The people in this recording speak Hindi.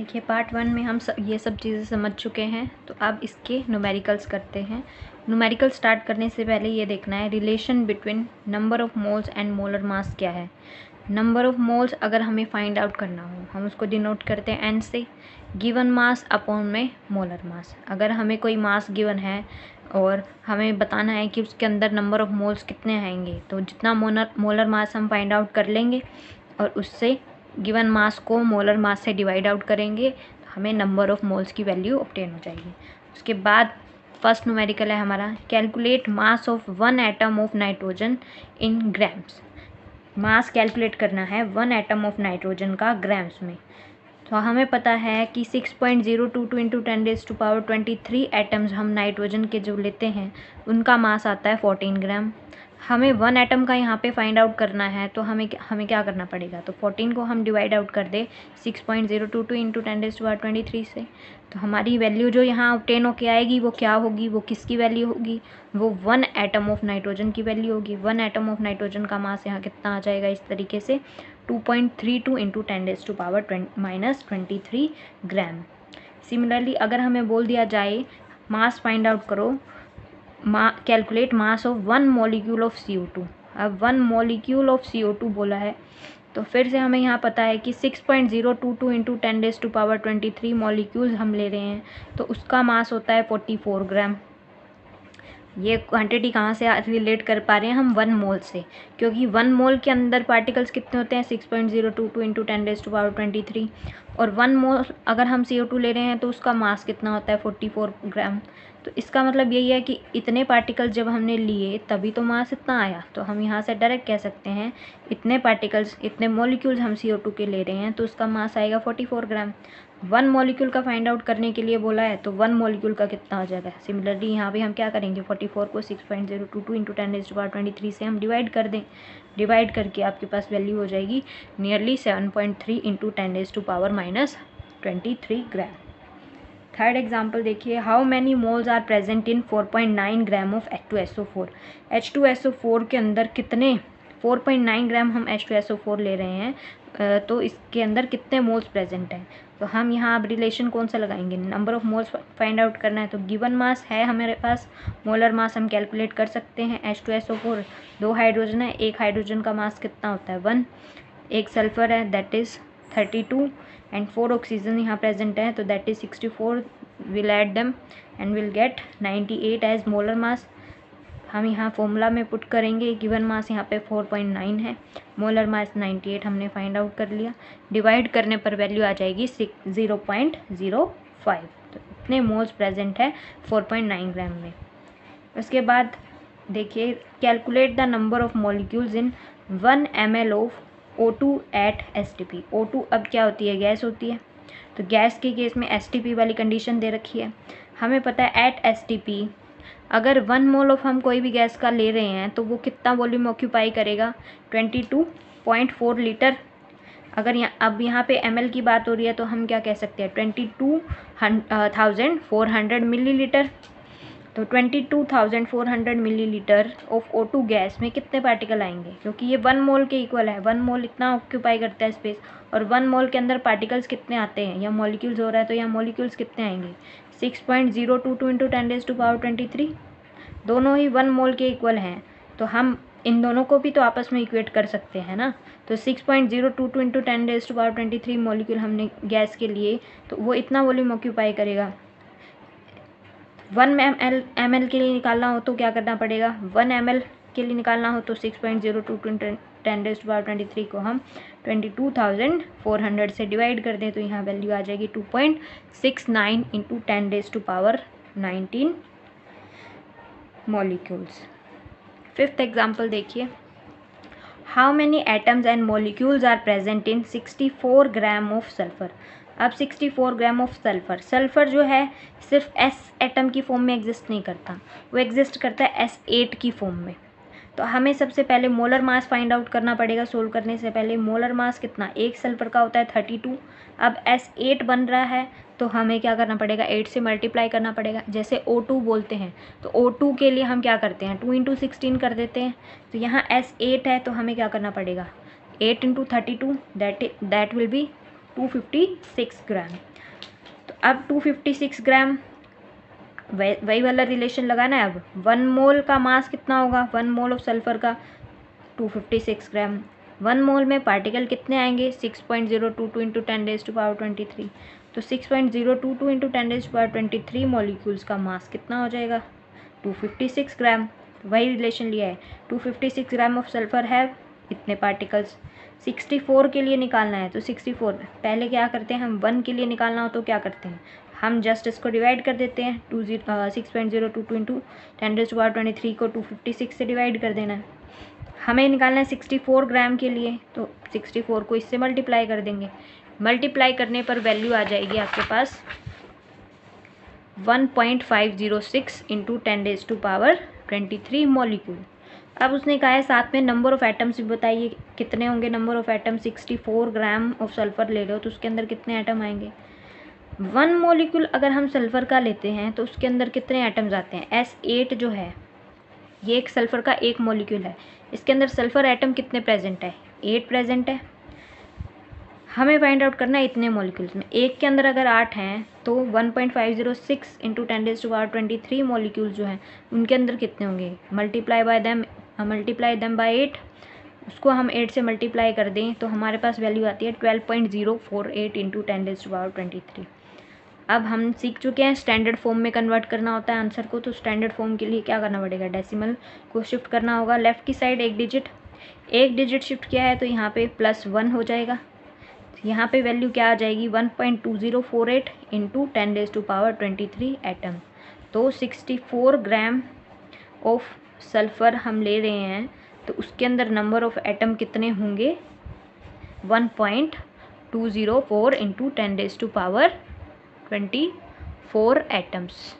देखिए पार्ट 1 में हम ये सब चीज़ें समझ चुके हैं, तो अब इसके न्यूमेरिकल्स करते हैं। न्यूमेरिकल स्टार्ट करने से पहले ये देखना है relation between number of moles and molar mass क्या है। नंबर ऑफ मोल्स अगर हमें फाइंड आउट करना हो, हम उसको डिनोट करते हैं एन से, गिवन मास अपॉन में मोलर मास। अगर हमें कोई मास गिवन है और हमें बताना है कि उसके अंदर नंबर ऑफ मोल्स कितने आएंगे, तो जितना मोलर मास हम फाइंड आउट कर लेंगे और उससे गिवन मास को मोलर मास से डिवाइड आउट करेंगे, तो हमें नंबर ऑफ मोल्स की वैल्यू ऑब्टेन हो जाएगी। उसके बाद फर्स्ट न्यूमेरिकल है हमारा, calculate mass of 1 atom of nitrogen in grams. Mass calculate करना है 1 एटम ऑफ नाइट्रोजन का ग्राम्स में। तो हमें पता है कि 6.022 इंटू 10⁻23 एटम्स हम नाइट्रोजन के जो लेते हैं उनका मास आता है 14 ग्राम। हमें 1 एटम का यहाँ पे फाइंड आउट करना है, तो हमें क्या करना पड़ेगा, तो 14 को हम डिवाइड आउट कर दे 6.022 इंटू 10⁻23 से, तो हमारी वैल्यू जो यहाँ ऑब्टेन होके आएगी वो क्या होगी, वो किसकी वैल्यू होगी, वो 1 एटम ऑफ नाइट्रोजन की वैल्यू होगी। 1 एटम ऑफ नाइट्रोजन का मास यहाँ कितना आ जाएगा, इस तरीके से 2.32 इंटू 10⁻23 ग्राम। सिमिलरली अगर हमें बोल दिया जाए मास फाइंड आउट करो, calculate mass of 1 molecule of CO2। अब 1 मॉलिक्यूल ऑफ CO2 बोला है, तो फिर से हमें यहाँ पता है कि 6.022 इंटू 10⁻23 मॉलिक्यूल्स हम ले रहे हैं, तो उसका मास होता है 44 ग्राम। ये क्वांटिटी कहाँ से रिलेट कर पा रहे हैं हम, 1 मोल से, क्योंकि 1 मोल के अंदर पार्टिकल्स कितने होते हैं 6.022 इंटू 10⁻23, और 1 मोल अगर हम CO2 ले रहे हैं तो उसका मास कितना होता है 44 ग्राम। तो इसका मतलब यही है कि इतने पार्टिकल्स जब हमने लिए तभी तो मास इतना आया। तो हम यहाँ से डायरेक्ट कह सकते हैं इतने पार्टिकल्स, इतने मॉलिक्यूल्स हम CO2 के ले रहे हैं तो उसका मास आएगा 44 ग्राम। 1 मॉलिक्यूल का फाइंड आउट करने के लिए बोला है, तो 1 मॉलिक्यूल का कितना हो जाएगा। सिमिलरली यहाँ पे हम क्या करेंगे, 44 को 6.022 इंटू 10⁻23 से हम डिवाइड कर दें। डिवाइड करके आपके पास वैल्यू हो जाएगी nearly 7.3 into 10⁻⁻23 gram. Third example देखिए, how many moles are present in 4.9 gram of H2SO4। H2SO4 के अंदर कितने 4.9 ग्राम हम H2SO4 ले रहे हैं, तो इसके अंदर कितने मोल्स प्रेजेंट हैं। तो हम यहाँ अब रिलेशन कौन सा लगाएंगे, number of moles find out करना है, तो गिवन मास है हमारे पास, मोलर मास हम कैलकुलेट कर सकते हैं। H2SO4 2 हाइड्रोजन है, एक हाइड्रोजन का मास कितना होता है 1, एक सल्फर है दैट इज़ 32 एंड 4 ऑक्सीजन यहाँ प्रेजेंट है, तो that is 64। Will add them and will get 98 as molar mass. हम यहाँ फॉर्मूला में पुट करेंगे, गिवन मास यहाँ पे 4.9 है, मोलर मास 98 हमने फाइंड आउट कर लिया। डिवाइड करने पर वैल्यू आ जाएगी 0.05। तो इतने मोल्स प्रेजेंट है 4.9 ग्राम में। उसके बाद देखिए, calculate the number of molecules in 1 ml of O2 at STP। O2 अब क्या होती है, गैस होती है, तो गैस के केस में STP वाली कंडीशन दे रखी है। हमें पता है एट STP अगर 1 मोल ऑफ हम कोई भी गैस का ले रहे हैं तो वो कितना वॉल्यूम ऑक्यूपाई करेगा, 22.4 लीटर। अगर अब यहाँ पे ml की बात हो रही है तो हम क्या कह सकते हैं 22,400 मिलीलीटर। तो 22,400 मिलीलीटर ऑफ O2 गैस में कितने पार्टिकल आएंगे, क्योंकि ये 1 मोल के इक्वल है। 1 मोल इतना ऑक्यूपाई करता है स्पेस, और 1 मोल के अंदर पार्टिकल्स कितने आते हैं, या मॉलिक्यूल्स हो रहा है तो यहाँ मॉलिक्यूल्स कितने आएंगे 6.022 इंटू 10⁻23। दोनों ही 1 मोल के इक्वल हैं, तो हम इन दोनों को भी तो आपस में इक्वेट कर सकते हैं ना। तो 6.022 इंटू 10⁻23 मॉलिक्यूल हमने गैस के लिए, तो वो इतना वॉल्यूम ऑक्यूपाई करेगा। 1 ml के लिए निकालना हो तो क्या करना पड़ेगा, 1 ml के लिए निकालना हो तो 6.022 10⁻23 को हम 22,400 से डिवाइड कर दें, तो यहाँ वैल्यू आ जाएगी 2.69 इंटू 10⁻19 मॉलिक्यूल्स। फिफ्थ एग्जाम्पल देखिए, how many atoms and molecules are present in 64 gram of sulphur. अब 64 ग्राम ऑफ सल्फर जो है सिर्फ S एटम की फॉर्म में एग्जिस्ट नहीं करता, वो एग्जिस्ट करता है S8 की फॉर्म में। तो हमें सबसे पहले मोलर मास फाइंड आउट करना पड़ेगा। सोल्व करने से पहले मोलर मास कितना, एक सल्फर का होता है 32। अब S8 बन रहा है तो हमें क्या करना पड़ेगा, 8 से मल्टीप्लाई करना पड़ेगा। जैसे O2 बोलते हैं तो O2 के लिए हम क्या करते हैं 2 इंटू 16 कर देते हैं। तो यहाँ S8 है तो हमें क्या करना पड़ेगा 8 इंटू 32 दैट विल बी 256 ग्राम। तो अब 256 ग्राम वही वाला रिलेशन लगाना है। अब 1 मोल का मास कितना होगा, 1 मोल ऑफ सल्फर का 256 ग्राम। 1 मोल में पार्टिकल कितने आएंगे, 6.022 इंटू 10⁻23। तो 6.022 इंटू 10⁻23 मॉलिक्यूल्स का मास कितना हो जाएगा, 256 ग्राम। वही रिलेशन लिया है, 256 ग्राम ऑफ सल्फर है, इतने पार्टिकल्स। 64 के लिए निकालना है तो 64 पहले क्या करते हैं हम, 1 के लिए निकालना हो तो क्या करते हैं हम, जस्ट इसको डिवाइड कर देते हैं। 6.022 इंटू 10⁻23 को 256 से डिवाइड कर देना है। हमें निकालना है 64 ग्राम के लिए, तो 64 को इससे मल्टीप्लाई कर देंगे। मल्टीप्लाई करने पर वैल्यू आ जाएगी आपके पास 1.506 इंटू 10⁻23 मॉलिक्यूल। अब उसने कहा है साथ में नंबर ऑफ एटम्स भी बताइए कितने होंगे number of atom. 64 gram of sulphur ले लो तो उसके अंदर कितने एटम आएंगे। 1 मॉलिक्यूल अगर हम सल्फर का लेते हैं तो उसके अंदर कितने एटम्स आते हैं, S8 जो है ये एक सल्फर का एक मॉलिक्यूल है, इसके अंदर सल्फर एटम कितने प्रेजेंट है, 8 प्रेजेंट है। हमें फाइंड आउट करना है इतने मॉलिक्यूल्स में, एक के अंदर अगर 8 हैं तो 1.506 इंटू 10⁻23 मॉलिक्यूल्स जो हैं उनके अंदर कितने होंगे, मल्टीप्लाई देम बाय 8। उसको हम 8 से मल्टीप्लाई कर दें तो हमारे पास वैल्यू आती है 12.048 इंटू 10⁻23। अब हम सीख चुके हैं स्टैंडर्ड फॉर्म में कन्वर्ट करना होता है आंसर को। तो स्टैंडर्ड फॉर्म के लिए क्या करना पड़ेगा, डेसिमल को शिफ्ट करना होगा लेफ़्ट की साइड एक डिजिट शिफ्ट किया है तो यहाँ पे +1 हो जाएगा। यहाँ पे वैल्यू क्या आ जाएगी 1.2048 इंटू 10⁻23 एटम। तो 64 ग्राम ऑफ सल्फ़र हम ले रहे हैं तो उसके अंदर नंबर ऑफ एटम कितने होंगे 1.204 इंटू 10⁻24 एटम्स।